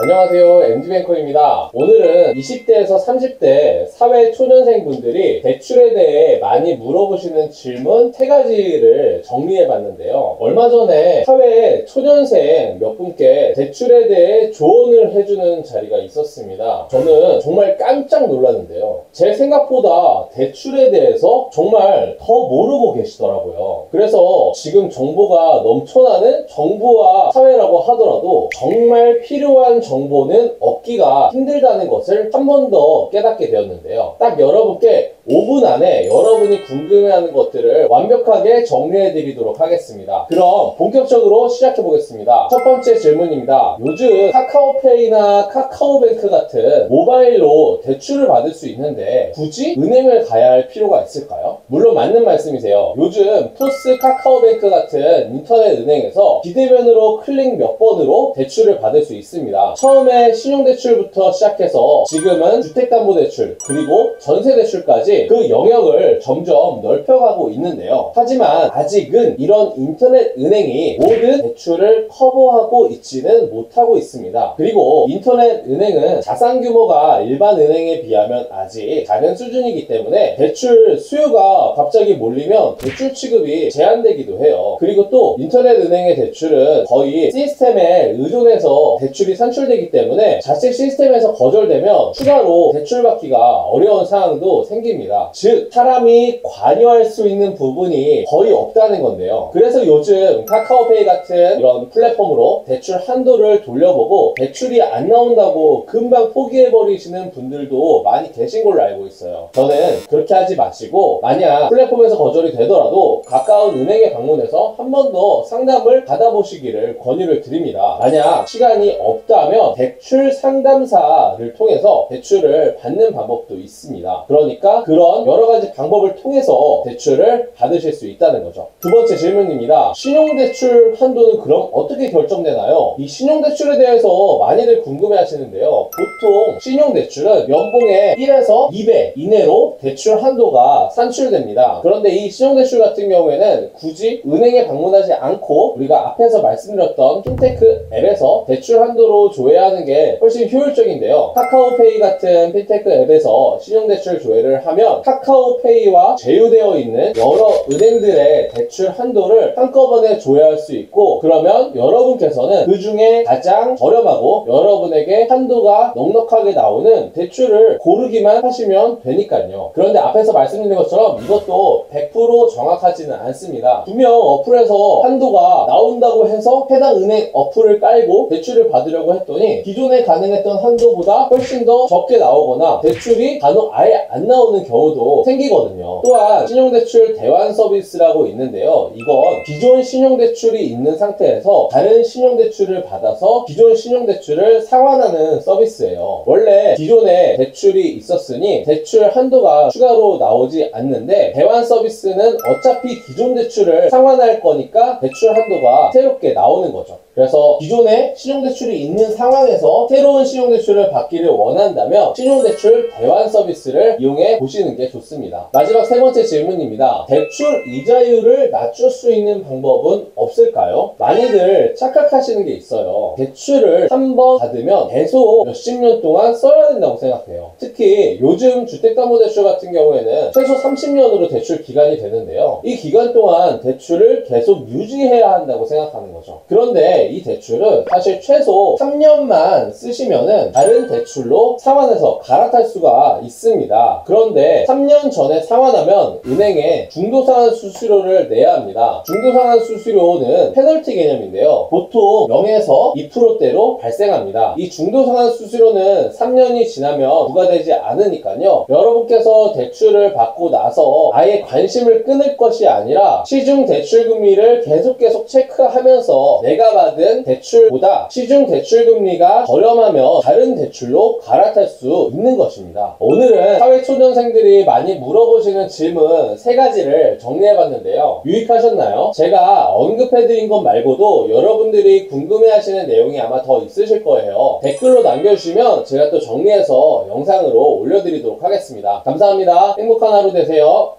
안녕하세요, MZ뱅커입니다. 오늘은 20대에서 30대 사회 초년생분들이 대출에 대해 많이 물어보시는 질문 3가지를 정리해봤는데요. 얼마 전에 사회 초년생 몇 분께 대출에 대해 조언을 해주는 자리가 있었습니다. 저는 정말 깜짝 놀랐는데요. 제 생각보다 대출에 대해서 정말 더 모르고 계시더라고요. 그래서 지금 정보가 넘쳐나는 정부와 사회라고 하더라도 정말 필요한 정보는 얻기가 힘들다는 것을 한 번 더 깨닫게 되었는데요. 딱 여러분께 5분 안에 여러분이 궁금해하는 것들을 완벽하게 정리해 드리도록 하겠습니다. 그럼 본격적으로 시작해 보겠습니다. 첫 번째 질문입니다. 요즘 카카오페이나 카카오뱅크 같은 모바일로 대출을 받을 수 있는데 굳이 은행을 가야 할 필요가 있을까요? 물론 맞는 말씀이세요. 요즘 토스, 카카오뱅크 같은 인터넷 은행에서 비대면으로 클릭 몇 번으로 대출을 받을 수 있습니다. 처음에 신용대출부터 시작해서 지금은 주택담보대출 그리고 전세대출까지 그 영역을 점점 넓혀가고 있는데요. 하지만 아직은 이런 인터넷 은행이 모든 대출을 커버하고 있지는 못하고 있습니다. 그리고 인터넷 은행은 자산 규모가 일반 은행에 비하면 아직 작은 수준이기 때문에 대출 수요가 갑자기 몰리면 대출 취급이 제한되기도 해요. 그리고 또 인터넷 은행의 대출은 거의 시스템에 의존해서 대출이 산출되기 때문에 자체 시스템에서 거절되면 추가로 대출받기가 어려운 상황도 생깁니다. 즉 사람이 관여할 수 있는 부분이 거의 없다는 건데요. 그래서 요즘 카카오페이 같은 이런 플랫폼으로 대출 한도를 돌려보고 대출이 안 나온다고 금방 포기해버리시는 분들도 많이 계신 걸로 알고 있어요. 저는 그렇게 하지 마시고 만약 플랫폼에서 거절이 되더라도 가까운 은행에 방문해서 한 번 더 상담을 받아보시기를 권유를 드립니다. 만약 시간이 없다면 대출 상담사를 통해서 대출을 받는 방법도 있습니다. 그러니까 그런 여러가지 방법을 통해서 대출을 받으실 수 있다는 거죠. 두 번째 질문입니다. 신용대출 한도는 그럼 어떻게 결정되나요? 이 신용대출에 대해서 많이들 궁금해 하시는데요. 보통 신용대출은 연봉의 1에서 2배 이내로 대출 한도가 산출됩니다. 그런데 이 신용대출 같은 경우에는 굳이 은행에 방문하지 않고 우리가 앞에서 말씀드렸던 핀테크 앱에서 대출 한도로 조회하는 게 훨씬 효율적인데요. 카카오페이 같은 핀테크 앱에서 신용대출 조회를 하면 카카오페이와 제휴되어 있는 여러 은행들의 대출 한도를 한꺼번에 조회할 수 있고, 그러면 여러분께서는 그 중에 가장 저렴하고 여러분에게 한도가 넉넉하게 나오는 대출을 고르기만 하시면 되니까요. 그런데 앞에서 말씀드린 것처럼 이것도 100% 정확하지는 않습니다. 분명 어플에서 한도가 나온다고 해서 해당 은행 어플을 깔고 대출을 받으려고 했더니 기존에 가능했던 한도보다 훨씬 더 적게 나오거나 대출이 간혹 아예 안 나오는 경우도 생기거든요. 또한 신용대출 대환 서비스라고 있는데요. 이건 기존 신용대출이 있는 상태에서 다른 신용대출을 받아서 기존 신용대출을 상환하는 서비스예요. 원래 기존에 대출이 있었으니 대출 한도가 추가로 나오지 않는데, 대환 서비스는 어차피 기존 대출을 상환할 거니까 대출 한도가 새롭게 나오는 거죠. 그래서 기존에 신용대출이 있는 상황에서 새로운 신용대출을 받기를 원한다면 신용대출 대환 서비스를 이용해 보시는 게 좋습니다. 마지막 3번째 질문입니다. 대출 이자율을 낮출 수 있는 방법은 없을까요? 많이들 착각하시는 게 있어요. 대출을 한 번 받으면 계속 몇십 년 동안 써야 된다고 생각해요. 특히 요즘 주택담보대출 같은 경우에는 최소 30년으로 대출 기간이 되는데요. 이 기간 동안 대출을 계속 유지해야 한다고 생각하는 거죠. 그런데 이 대출은 사실 최소 3년만 쓰시면은 다른 대출로 상환해서 갈아탈 수가 있습니다. 그런데 3년 전에 상환하면 은행에 중도상환 수수료를 내야 합니다. 중도상환 수수료는 페널티 개념인데요. 보통 0에서 2%대로 발생합니다. 이 중도상환 수수료는 3년이 지나면 부과되지 않으니까요. 여러분께서 대출을 받고 나서 아예 관심을 끊을 것이 아니라 시중 대출 금리를 계속 체크하면서 내가 받은 대출보다 시중 대출 금리가 저렴하면 다른 대출로 갈아탈 수 있는 것입니다. 오늘은 사회초년생들이 많이 물어보시는 질문 3가지를 정리해봤는데요. 유익하셨나요? 제가 언급해드린 것 말고도 여러분들이 궁금해하시는 내용이 아마 더 있으실 거예요. 댓글로 남겨주시면 제가 또 정리해서 영상으로 올려드리도록 하겠습니다. 감사합니다. 행복한 하루 되세요.